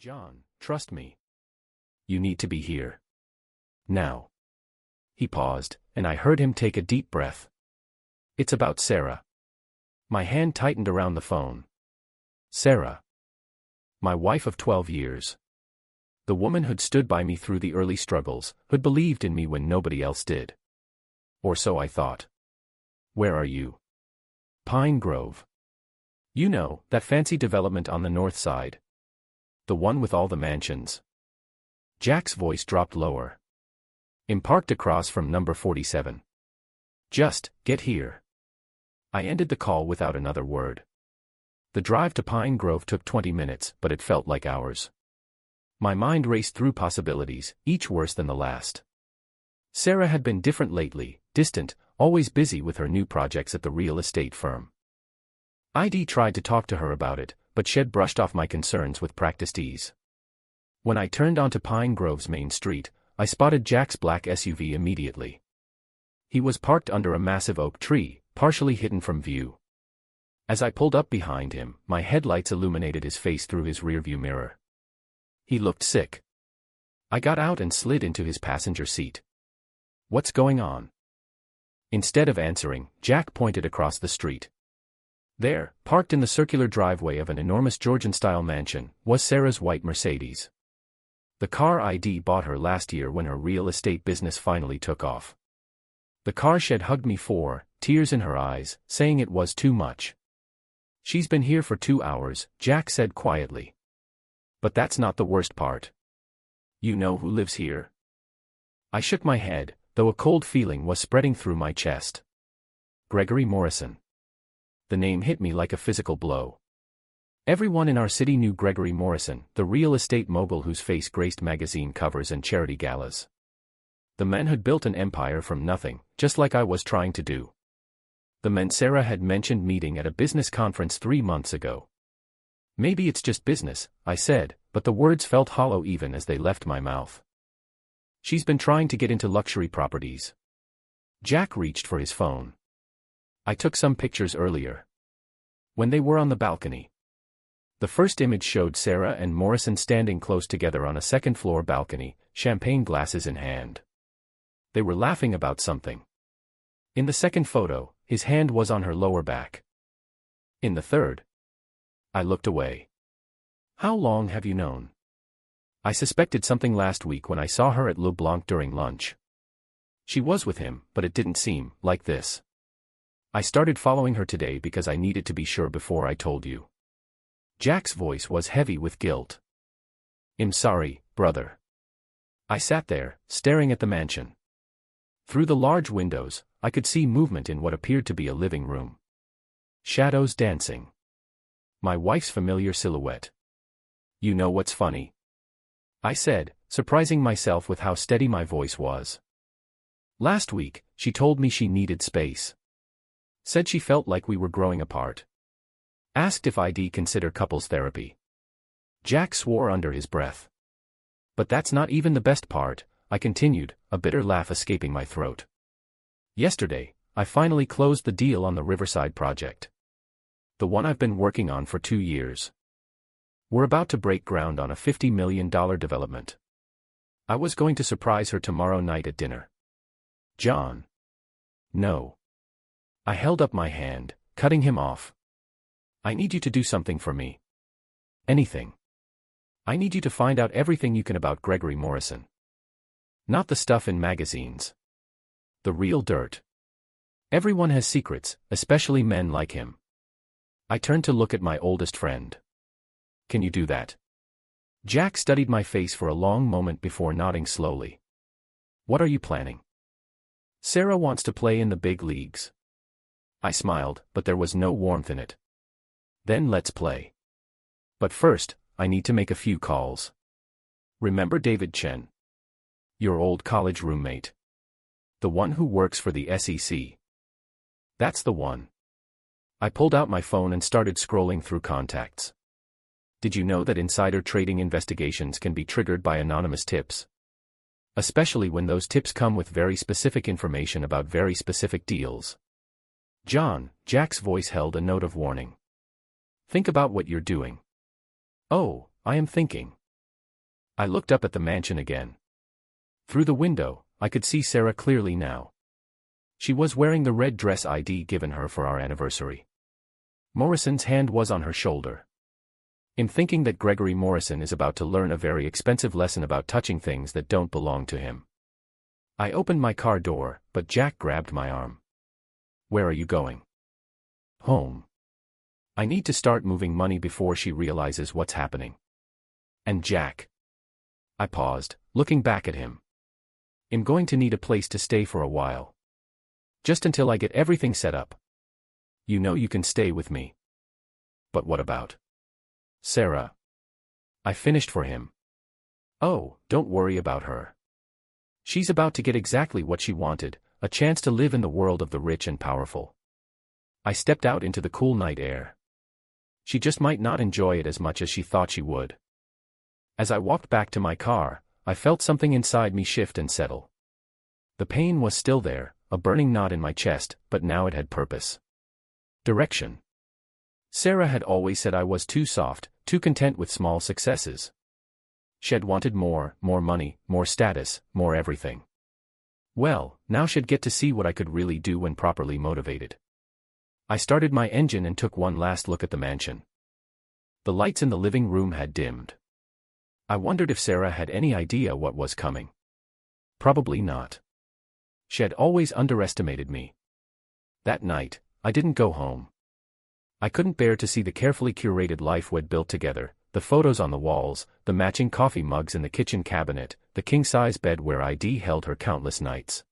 John, trust me. You need to be here. Now. He paused, and I heard him take a deep breath. It's about Sarah. My hand tightened around the phone. Sarah. My wife of 12 years. The woman who'd stood by me through the early struggles, who'd believed in me when nobody else did. Or so I thought. Where are you? Pine Grove. You know, that fancy development on the north side. The one with all the mansions. Jack's voice dropped lower. I'm parked across from number 47. Just, get here. I ended the call without another word. The drive to Pine Grove took 20 minutes, but it felt like hours. My mind raced through possibilities, each worse than the last. Sarah had been different lately, distant, always busy with her new projects at the real estate firm. I'd tried to talk to her about it, but she'd brushed off my concerns with practiced ease. When I turned onto Pine Grove's main street, I spotted Jack's black SUV immediately. He was parked under a massive oak tree, partially hidden from view. As I pulled up behind him, my headlights illuminated his face through his rearview mirror. He looked sick. I got out and slid into his passenger seat. What's going on? Instead of answering, Jack pointed across the street. There, parked in the circular driveway of an enormous Georgian-style mansion, was Sarah's white Mercedes. The car I'd bought her last year when her real estate business finally took off. The car she'd hugged me for, tears in her eyes, saying it was too much. She's been here for 2 hours, Jack said quietly. But that's not the worst part. You know who lives here? I shook my head, though a cold feeling was spreading through my chest. Gregory Morrison. The name hit me like a physical blow. Everyone in our city knew Gregory Morrison, the real estate mogul whose face graced magazine covers and charity galas. The man had built an empire from nothing, just like I was trying to do. The man Sarah had mentioned meeting at a business conference 3 months ago. Maybe it's just business, I said, but the words felt hollow even as they left my mouth. She's been trying to get into luxury properties. Jack reached for his phone. I took some pictures earlier. When they were on the balcony. The first image showed Sarah and Morrison standing close together on a second-floor balcony, champagne glasses in hand. They were laughing about something. In the second photo, his hand was on her lower back. In the third. I looked away. How long have you known? I suspected something last week when I saw her at Le Blanc during lunch. She was with him, but it didn't seem like this. I started following her today because I needed to be sure before I told you. Jack's voice was heavy with guilt. I'm sorry, brother. I sat there, staring at the mansion. Through the large windows, I could see movement in what appeared to be a living room. Shadows dancing. My wife's familiar silhouette. You know what's funny? I said, surprising myself with how steady my voice was. Last week, she told me she needed space. Said she felt like we were growing apart. Asked if I'd consider couples therapy. Jack swore under his breath. But that's not even the best part, I continued, a bitter laugh escaping my throat. Yesterday, I finally closed the deal on the Riverside project. The one I've been working on for 2 years. We're about to break ground on a $50 million development. I was going to surprise her tomorrow night at dinner. John. No. I held up my hand, cutting him off. I need you to do something for me. Anything. I need you to find out everything you can about Gregory Morrison. Not the stuff in magazines. The real dirt. Everyone has secrets, especially men like him. I turned to look at my oldest friend. Can you do that? Jack studied my face for a long moment before nodding slowly. What are you planning? Sarah wants to play in the big leagues. I smiled, but there was no warmth in it. Then let's play. But first, I need to make a few calls. Remember David Chen? Your old college roommate. The one who works for the SEC. That's the one. I pulled out my phone and started scrolling through contacts. Did you know that insider trading investigations can be triggered by anonymous tips? Especially when those tips come with very specific information about very specific deals. John, Jack's voice held a note of warning. Think about what you're doing. Oh, I am thinking. I looked up at the mansion again. Through the window, I could see Sarah clearly now. She was wearing the red dress I'd given her for our anniversary. Morrison's hand was on her shoulder. I'm thinking that Gregory Morrison is about to learn a very expensive lesson about touching things that don't belong to him. I opened my car door, but Jack grabbed my arm. Where are you going? Home. I need to start moving money before she realizes what's happening. And Jack. I paused, looking back at him. I'm going to need a place to stay for a while. Just until I get everything set up. You know you can stay with me. But what about Sarah? I finished for him. Oh, don't worry about her. She's about to get exactly what she wanted, a chance to live in the world of the rich and powerful. I stepped out into the cool night air. She just might not enjoy it as much as she thought she would. As I walked back to my car, I felt something inside me shift and settle. The pain was still there, a burning knot in my chest, but now it had purpose. Direction. Sarah had always said I was too soft, too content with small successes. She'd wanted more money, more status, more everything. Well, now she'd get to see what I could really do when properly motivated. I started my engine and took one last look at the mansion. The lights in the living room had dimmed. I wondered if Sarah had any idea what was coming. Probably not. She'd always underestimated me. That night, I didn't go home. I couldn't bear to see the carefully curated life we'd built together, the photos on the walls, the matching coffee mugs in the kitchen cabinet, the king-size bed where I'd held her countless nights.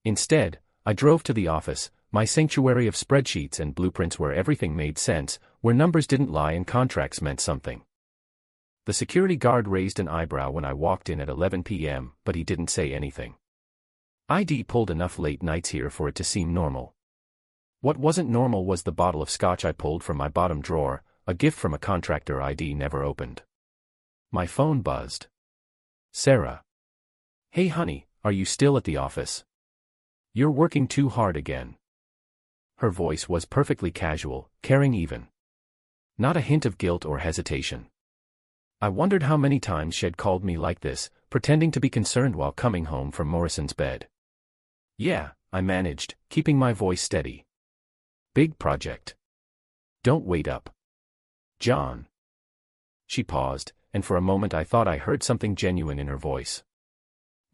Instead, I drove to the office, my sanctuary of spreadsheets and blueprints where everything made sense, where numbers didn't lie and contracts meant something. The security guard raised an eyebrow when I walked in at 11 p.m., but he didn't say anything. I'd pulled enough late nights here for it to seem normal. What wasn't normal was the bottle of scotch I pulled from my bottom drawer, a gift from a contractor I'd never opened. My phone buzzed. Sarah. Hey honey, are you still at the office? You're working too hard again. Her voice was perfectly casual, caring even. Not a hint of guilt or hesitation. I wondered how many times she'd called me like this, pretending to be concerned while coming home from Morrison's bed. Yeah, I managed, keeping my voice steady. Big project. Don't wait up. John. She paused, and for a moment I thought I heard something genuine in her voice.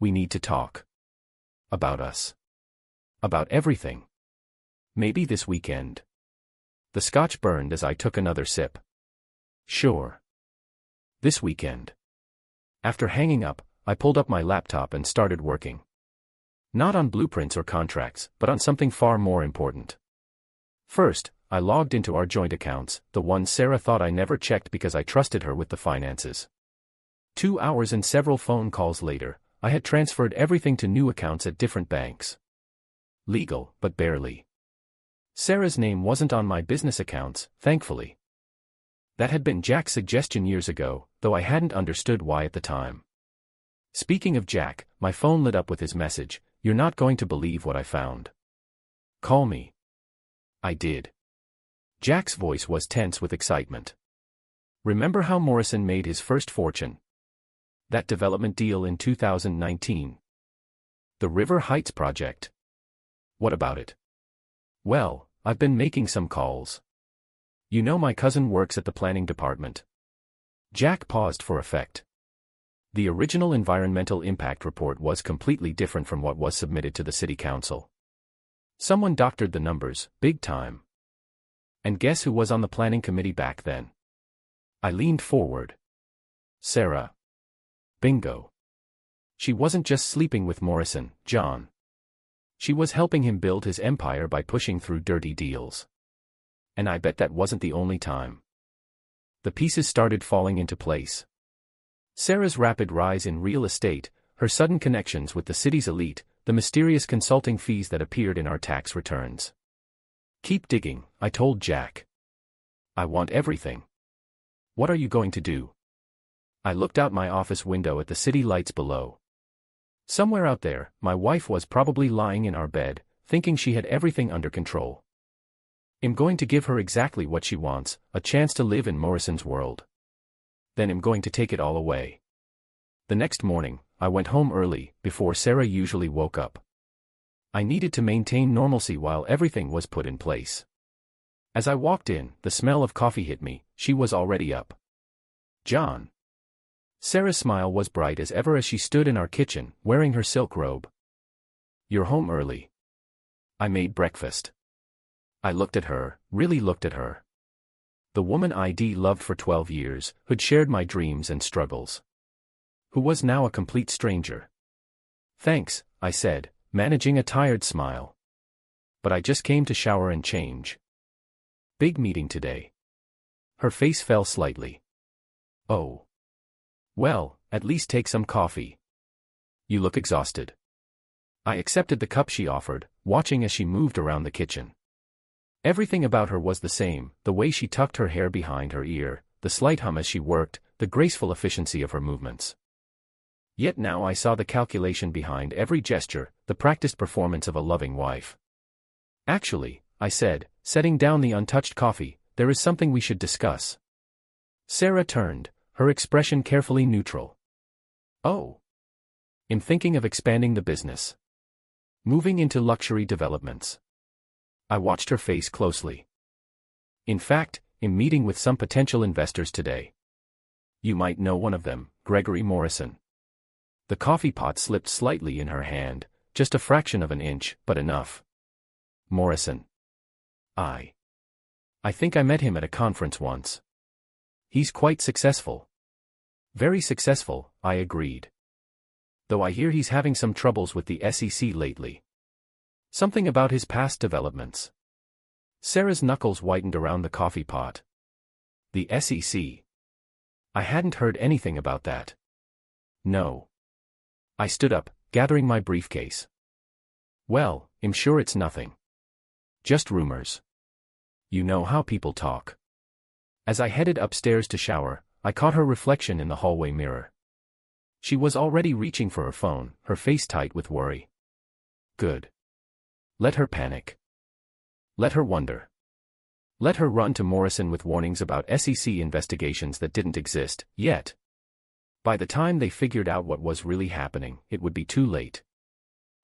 We need to talk. About us. About everything. Maybe this weekend. The scotch burned as I took another sip. Sure. This weekend. After hanging up, I pulled up my laptop and started working. Not on blueprints or contracts, but on something far more important. First, I logged into our joint accounts, the ones Sarah thought I never checked because I trusted her with the finances. 2 hours and several phone calls later, I had transferred everything to new accounts at different banks. Legal, but barely. Sarah's name wasn't on my business accounts, thankfully. That had been Jack's suggestion years ago, though I hadn't understood why at the time. Speaking of Jack, my phone lit up with his message, "You're not going to believe what I found. Call me." I did. Jack's voice was tense with excitement. Remember how Morrison made his first fortune? That development deal in 2019. The River Heights project. What about it? Well, I've been making some calls. You know my cousin works at the planning department. Jack paused for effect. The original environmental impact report was completely different from what was submitted to the city council. Someone doctored the numbers, big time. And guess who was on the planning committee back then? I leaned forward. Sarah. Bingo. She wasn't just sleeping with Morrison, John. She was helping him build his empire by pushing through dirty deals. And I bet that wasn't the only time. The pieces started falling into place. Sarah's rapid rise in real estate, her sudden connections with the city's elite, the mysterious consulting fees that appeared in our tax returns. Keep digging, I told Jack. I want everything. What are you going to do? I looked out my office window at the city lights below. Somewhere out there, my wife was probably lying in our bed, thinking she had everything under control. I'm going to give her exactly what she wants, a chance to live in Morrison's world. Then I'm going to take it all away. The next morning, I went home early, before Sarah usually woke up. I needed to maintain normalcy while everything was put in place. As I walked in, the smell of coffee hit me. She was already up. "John." Sarah's smile was bright as ever as she stood in our kitchen, wearing her silk robe. "You're home early." I made breakfast. I looked at her, really looked at her. The woman I'd loved for 12 years, who'd shared my dreams and struggles. Who was now a complete stranger. "Thanks," I said, managing a tired smile. "But I just came to shower and change." "Big meeting today." Her face fell slightly. "Oh. Well, at least take some coffee. You look exhausted." I accepted the cup she offered, watching as she moved around the kitchen. Everything about her was the same, the way she tucked her hair behind her ear, the slight hum as she worked, the graceful efficiency of her movements. Yet now I saw the calculation behind every gesture, the practiced performance of a loving wife. "Actually," I said, setting down the untouched coffee, "there is something we should discuss." Sarah turned, her expression carefully neutral. "Oh. I'm thinking of expanding the business. Moving into luxury developments." I watched her face closely. "In fact, I'm meeting with some potential investors today. You might know one of them, Gregory Morrison." The coffee pot slipped slightly in her hand, just a fraction of an inch, but enough. "Morrison. I think I met him at a conference once. He's quite successful." "Very successful," I agreed. "Though I hear he's having some troubles with the SEC lately. Something about his past developments." Sarah's knuckles whitened around the coffee pot. "The SEC? I hadn't heard anything about that." "No." I stood up, gathering my briefcase. "Well, I'm sure it's nothing. Just rumors. You know how people talk." As I headed upstairs to shower, I caught her reflection in the hallway mirror. She was already reaching for her phone, her face tight with worry. Good. Let her panic. Let her wonder. Let her run to Morrison with warnings about SEC investigations that didn't exist yet. By the time they figured out what was really happening, it would be too late.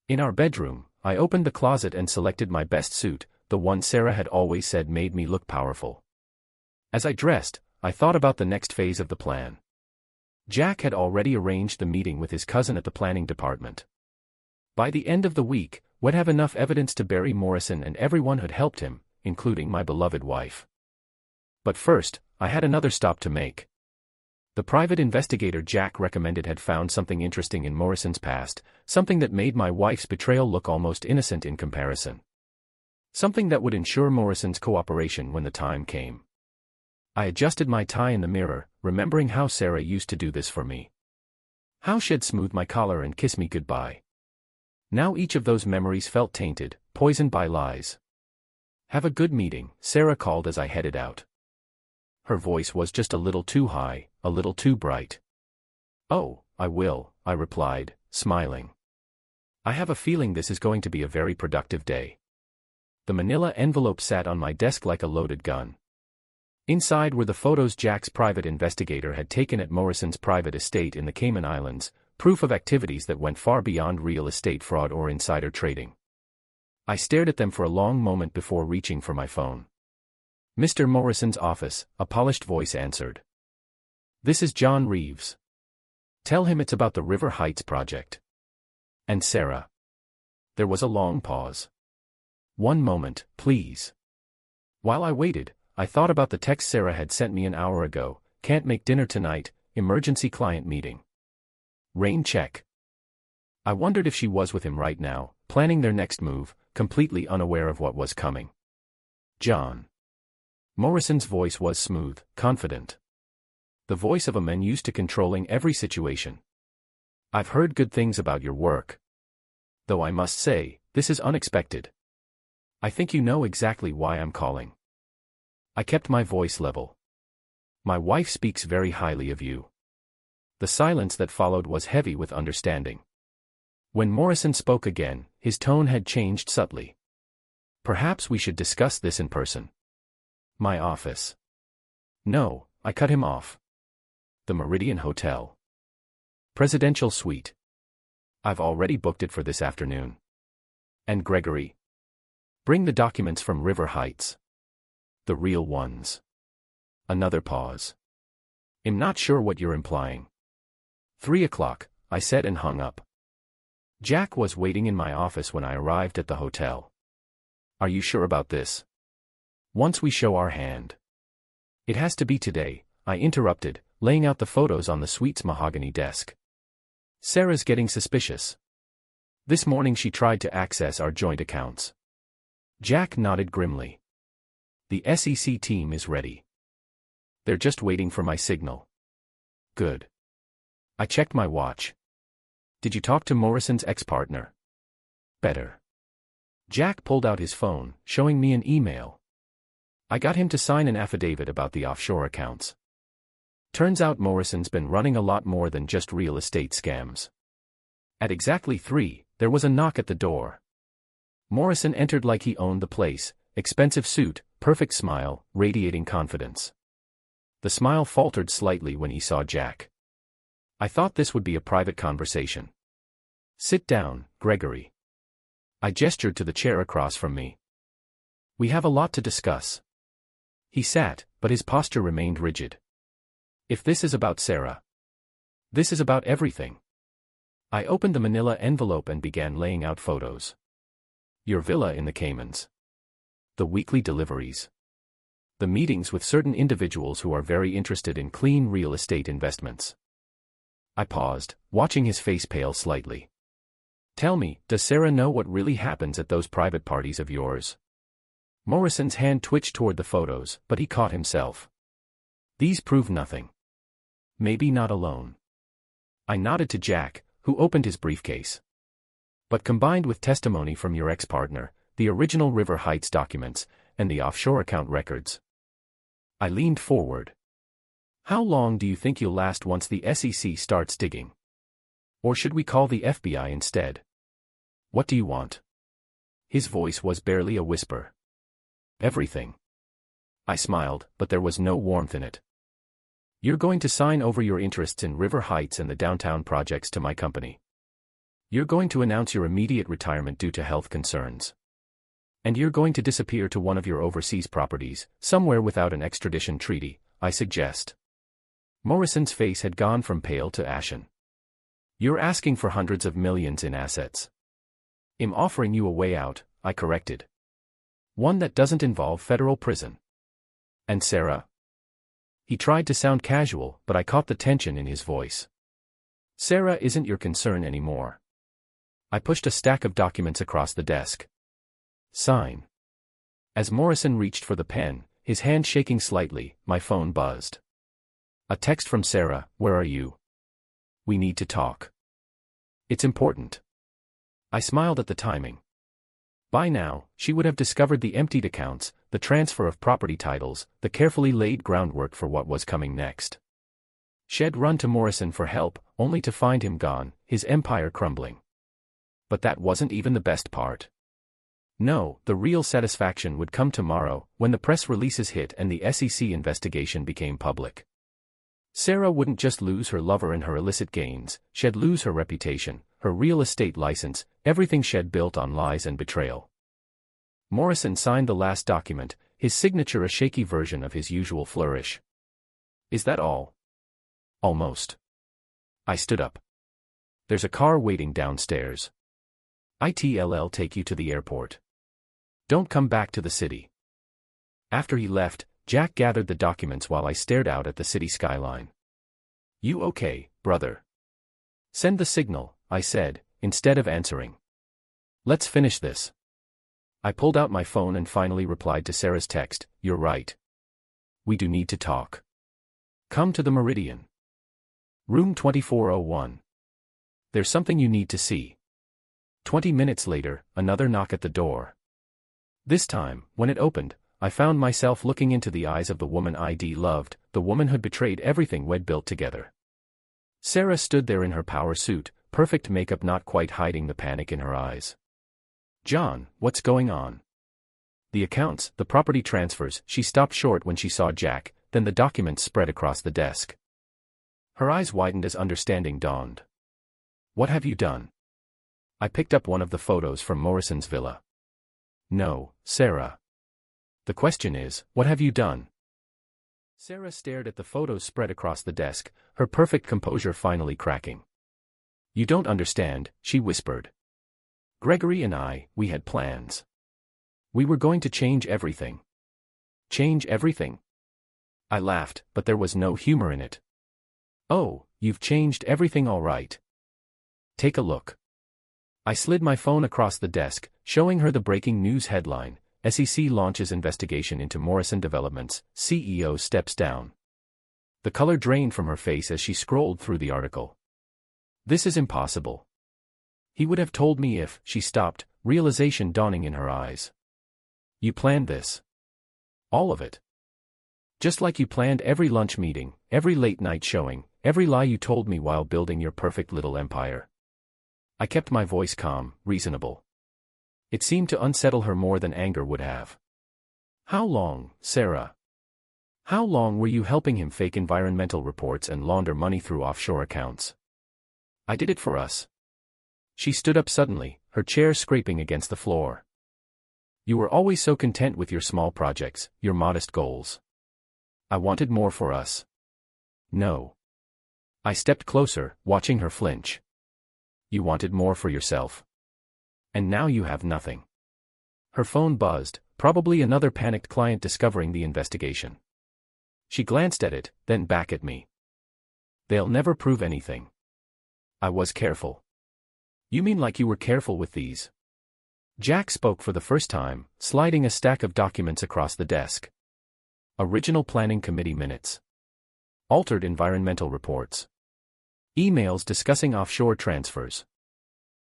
In our bedroom, I opened the closet and selected my best suit, the one Sarah had always said made me look powerful. As I dressed, I thought about the next phase of the plan. Jack had already arranged the meeting with his cousin at the planning department. By the end of the week, we'd have enough evidence to bury Morrison and everyone who'd helped him, including my beloved wife. But first, I had another stop to make. The private investigator Jack recommended had found something interesting in Morrison's past, something that made my wife's betrayal look almost innocent in comparison. Something that would ensure Morrison's cooperation when the time came. I adjusted my tie in the mirror, remembering how Sarah used to do this for me. How she'd smooth my collar and kiss me goodbye. Now each of those memories felt tainted, poisoned by lies. "Have a good meeting," Sarah called as I headed out. Her voice was just a little too high, a little too bright. "Oh, I will," I replied, smiling. "I have a feeling this is going to be a very productive day." The manila envelope sat on my desk like a loaded gun. Inside were the photos Jack's private investigator had taken at Morrison's private estate in the Cayman Islands, proof of activities that went far beyond real estate fraud or insider trading. I stared at them for a long moment before reaching for my phone. "Mr. Morrison's office," a polished voice answered. "This is John Reeves. Tell him it's about the River Heights project." "And Sarah?" There was a long pause. "One moment, please." While I waited, I thought about the text Sarah had sent me an hour ago. "Can't make dinner tonight, emergency client meeting." Rain check. I wondered if she was with him right now, planning their next move, completely unaware of what was coming. "John." Morrison's voice was smooth, confident. The voice of a man used to controlling every situation. "I've heard good things about your work. Though I must say, this is unexpected. I think you know exactly why I'm calling." I kept my voice level. "My wife speaks very highly of you." The silence that followed was heavy with understanding. When Morrison spoke again, his tone had changed subtly. "Perhaps we should discuss this in person." "My office." "No," I cut him off. "The Meridian Hotel." Presidential suite. I've already booked it for this afternoon. And Gregory? Bring the documents from River Heights. The real ones. Another pause. I'm not sure what you're implying. 3 o'clock, I said and hung up. Jack was waiting in my office when I arrived at the hotel. Are you sure about this? Once we show our hand. It has to be today, I interrupted, laying out the photos on the suite's mahogany desk. Sarah's getting suspicious. This morning she tried to access our joint accounts. Jack nodded grimly. The SEC team is ready. They're just waiting for my signal. Good. I checked my watch. Did you talk to Morrison's ex-partner? Better. Jack pulled out his phone, showing me an email. I got him to sign an affidavit about the offshore accounts. Turns out Morrison's been running a lot more than just real estate scams. At exactly 3, there was a knock at the door. Morrison entered like he owned the place, expensive suit, perfect smile, radiating confidence. The smile faltered slightly when he saw Jack. I thought this would be a private conversation. Sit down, Gregory. I gestured to the chair across from me. We have a lot to discuss. He sat, but his posture remained rigid. If this is about Sarah. This is about everything. I opened the manila envelope and began laying out photos. Your villa in the Caymans. The weekly deliveries. The meetings with certain individuals who are very interested in clean real estate investments. I paused, watching his face pale slightly. Tell me, does Sarah know what really happens at those private parties of yours? Morrison's hand twitched toward the photos, but he caught himself. These prove nothing. Maybe not alone. I nodded to Jack, who opened his briefcase. But combined with testimony from your ex-partner, the original River Heights documents, and the offshore account records. I leaned forward. How long do you think you'll last once the SEC starts digging? Or should we call the FBI instead? What do you want? His voice was barely a whisper. Everything. I smiled, but there was no warmth in it. You're going to sign over your interests in River Heights and the downtown projects to my company. You're going to announce your immediate retirement due to health concerns. And you're going to disappear to one of your overseas properties, somewhere without an extradition treaty, I suggest. Morrison's face had gone from pale to ashen. You're asking for hundreds of millions in assets. I'm offering you a way out, I corrected. One that doesn't involve federal prison. And Sarah? He tried to sound casual, but I caught the tension in his voice. Sarah isn't your concern anymore. I pushed a stack of documents across the desk. Sign. As Morrison reached for the pen, his hand shaking slightly, my phone buzzed. A text from Sarah, where are you? We need to talk. It's important. I smiled at the timing. By now, she would have discovered the emptied accounts, the transfer of property titles, the carefully laid groundwork for what was coming next. She'd run to Morrison for help, only to find him gone, his empire crumbling. But that wasn't even the best part. No, the real satisfaction would come tomorrow, when the press releases hit and the SEC investigation became public. Sarah wouldn't just lose her lover and her illicit gains, she'd lose her reputation, her real estate license, everything she'd built on lies and betrayal. Morrison signed the last document, his signature a shaky version of his usual flourish. Is that all? Almost. I stood up. There's a car waiting downstairs. It'll take you to the airport. Don't come back to the city. After he left, Jack gathered the documents while I stared out at the city skyline. You okay, brother? Send the signal, I said, instead of answering. Let's finish this. I pulled out my phone and finally replied to Sarah's text, you're right. We do need to talk. Come to the Meridian. Room 2401. There's something you need to see. 20 minutes later, another knock at the door. This time, when it opened, I found myself looking into the eyes of the woman I'd loved, the woman who'd betrayed everything we'd built together. Sarah stood there in her power suit, perfect makeup not quite hiding the panic in her eyes. John, what's going on? The accounts, the property transfers, she stopped short when she saw Jack, then the documents spread across the desk. Her eyes widened as understanding dawned. What have you done? I picked up one of the photos from Morrison's villa. No, Sarah. The question is, what have you done? Sarah stared at the photos spread across the desk, her perfect composure finally cracking. You don't understand, she whispered. Gregory and I, we had plans. We were going to change everything. Change everything? I laughed, but there was no humor in it. Oh, you've changed everything all right. Take a look. I slid my phone across the desk, showing her the breaking news headline, SEC launches investigation into Morrison developments, CEO steps down. The color drained from her face as she scrolled through the article. This is impossible. He would have told me if, she stopped, realization dawning in her eyes. You planned this. All of it. Just like you planned every lunch meeting, every late night showing, every lie you told me while building your perfect little empire. I kept my voice calm, reasonable. It seemed to unsettle her more than anger would have. How long, Sarah? How long were you helping him fake environmental reports and launder money through offshore accounts? I did it for us. She stood up suddenly, her chair scraping against the floor. You were always so content with your small projects, your modest goals. I wanted more for us. No. I stepped closer, watching her flinch. You wanted more for yourself. And now you have nothing. Her phone buzzed, probably another panicked client discovering the investigation. She glanced at it, then back at me. They'll never prove anything. I was careful. You mean like you were careful with these? Jack spoke for the first time, sliding a stack of documents across the desk. Original Planning Committee minutes. Altered environmental reports. Emails discussing offshore transfers.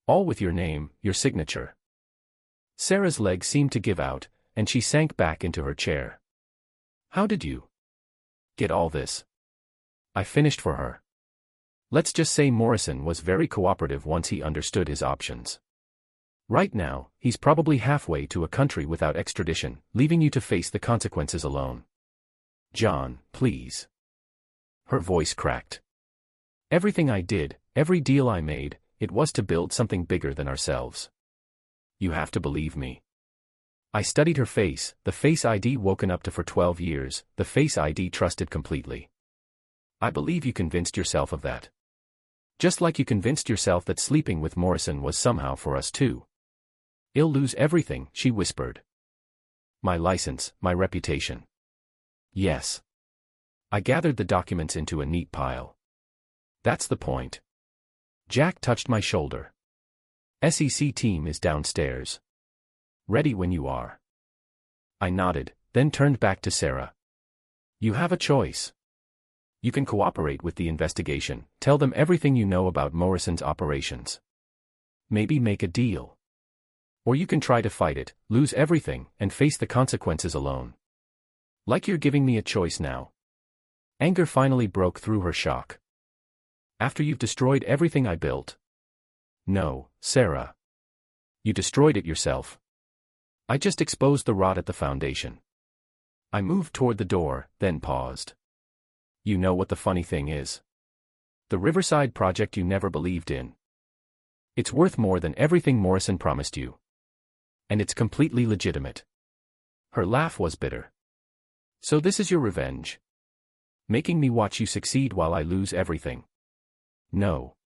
All with your name, your signature. Sarah's legs seemed to give out, and she sank back into her chair. How did you get all this? I finished for her. Let's just say Morrison was very cooperative once he understood his options. Right now, he's probably halfway to a country without extradition, leaving you to face the consequences alone. John, please. Her voice cracked. Everything I did, every deal I made, it was to build something bigger than ourselves. You have to believe me. I studied her face, the face I'd woken up to for 12 years, the face I'd trusted completely. I believe you convinced yourself of that. Just like you convinced yourself that sleeping with Morrison was somehow for us too. I'll lose everything, she whispered. My license, my reputation. Yes. I gathered the documents into a neat pile. That's the point. Jack touched my shoulder. SEC team is downstairs. Ready when you are. I nodded, then turned back to Sarah. You have a choice. You can cooperate with the investigation, tell them everything you know about Morrison's operations. Maybe make a deal. Or you can try to fight it, lose everything, and face the consequences alone. Like you're giving me a choice now. Anger finally broke through her shock. After you've destroyed everything I built? No, Sarah. You destroyed it yourself. I just exposed the rot at the foundation. I moved toward the door, then paused. You know what the funny thing is? The Riverside project you never believed in. It's worth more than everything Morrison promised you. And it's completely legitimate. Her laugh was bitter. So this is your revenge? Making me watch you succeed while I lose everything? No.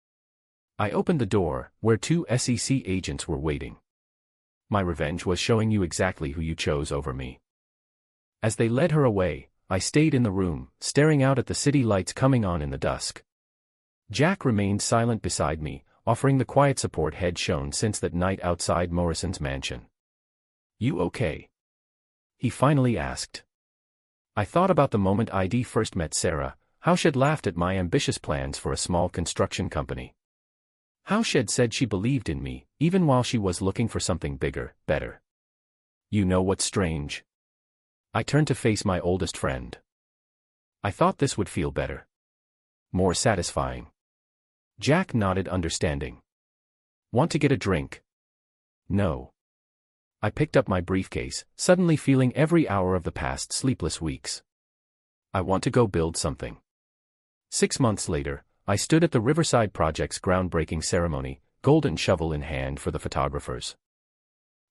I opened the door, where 2 SEC agents were waiting. My revenge was showing you exactly who you chose over me. As they led her away, I stayed in the room, staring out at the city lights coming on in the dusk. Jack remained silent beside me, offering the quiet support he'd shown since that night outside Morrison's mansion. You okay? He finally asked. I thought about the moment I'd first met Sarah, how she'd laughed at my ambitious plans for a small construction company. How she'd said she believed in me, even while she was looking for something bigger, better. You know what's strange? I turned to face my oldest friend. I thought this would feel better. More satisfying. Jack nodded understanding. Want to get a drink? No. I picked up my briefcase, suddenly feeling every hour of the past sleepless weeks. I want to go build something. 6 months later, I stood at the Riverside Project's groundbreaking ceremony, golden shovel in hand for the photographers.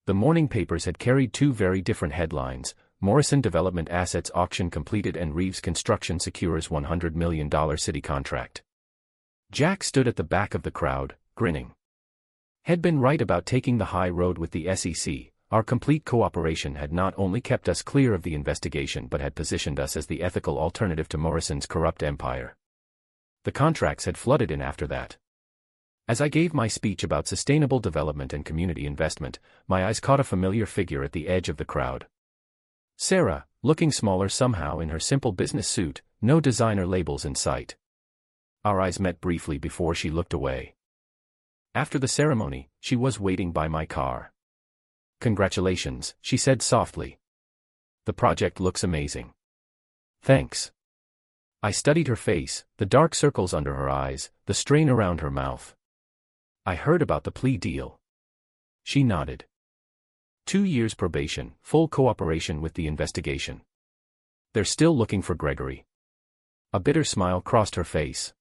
The morning papers had carried two very different headlines: Morrison Development Assets Auction Completed and Reeves Construction Secures $100 million city contract. Jack stood at the back of the crowd, grinning. Had been right about taking the high road with the SEC. Our complete cooperation had not only kept us clear of the investigation but had positioned us as the ethical alternative to Morrison's corrupt empire. The contracts had flooded in after that. As I gave my speech about sustainable development and community investment, my eyes caught a familiar figure at the edge of the crowd. Sarah, looking smaller somehow in her simple business suit, no designer labels in sight. Our eyes met briefly before she looked away. After the ceremony, she was waiting by my car. "Congratulations," she said softly. "The project looks amazing." "Thanks." I studied her face, the dark circles under her eyes, the strain around her mouth. "I heard about the plea deal." She nodded. 2 years probation, full cooperation with the investigation. They're still looking for Gregory. A bitter smile crossed her face.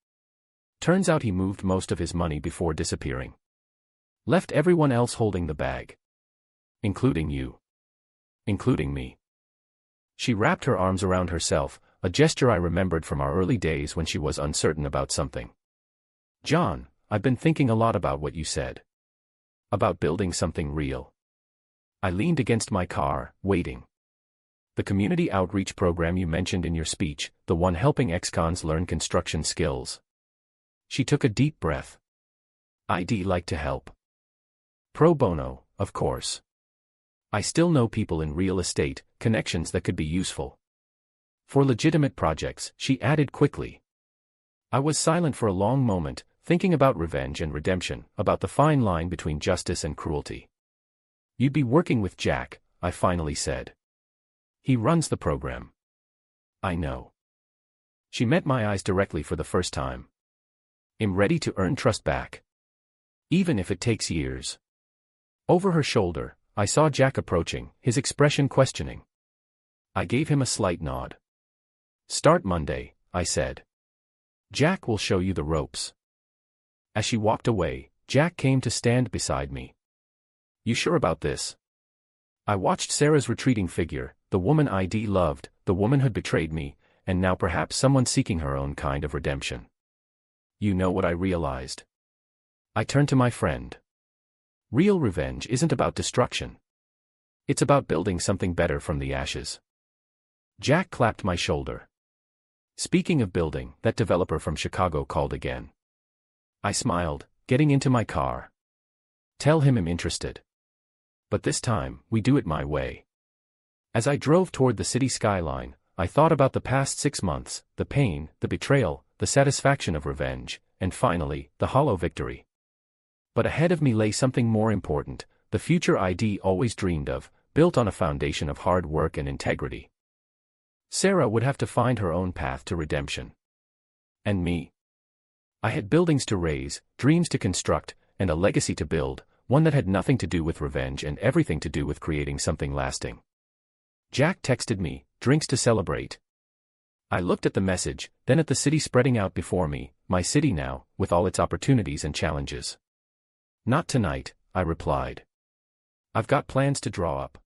Turns out he moved most of his money before disappearing. Left everyone else holding the bag. Including you. Including me. She wrapped her arms around herself, a gesture I remembered from our early days when she was uncertain about something. "John, I've been thinking a lot about what you said. About building something real." I leaned against my car, waiting. "The community outreach program you mentioned in your speech, the one helping ex-cons learn construction skills." She took a deep breath. "I'd like to help. Pro bono, of course. I still know people in real estate, connections that could be useful. For legitimate projects," she added quickly. I was silent for a long moment, thinking about revenge and redemption, about the fine line between justice and cruelty. "You'd be working with Jack," I finally said. "He runs the program." "I know." She met my eyes directly for the first time. "I'm ready to earn trust back. Even if it takes years." Over her shoulder, I saw Jack approaching, his expression questioning. I gave him a slight nod. "Start Monday," I said. "Jack will show you the ropes." As she walked away, Jack came to stand beside me. "You sure about this?" I watched Sarah's retreating figure, the woman I'd loved, the woman who'd betrayed me, and now perhaps someone seeking her own kind of redemption. "You know what I realized?" I turned to my friend. "Real revenge isn't about destruction. It's about building something better from the ashes." Jack clapped my shoulder. "Speaking of building," that developer from Chicago called again. I smiled, getting into my car. "Tell him I'm interested. But this time, we do it my way." As I drove toward the city skyline, I thought about the past 6 months, the pain, the betrayal, the satisfaction of revenge, and finally, the hollow victory. But ahead of me lay something more important, the future I'd always dreamed of, built on a foundation of hard work and integrity. Sarah would have to find her own path to redemption. And me? I had buildings to raise, dreams to construct, and a legacy to build, one that had nothing to do with revenge and everything to do with creating something lasting. Jack texted me, "Drinks to celebrate." I looked at the message, then at the city spreading out before me, my city now, with all its opportunities and challenges. "Not tonight," I replied. "I've got plans to draw up."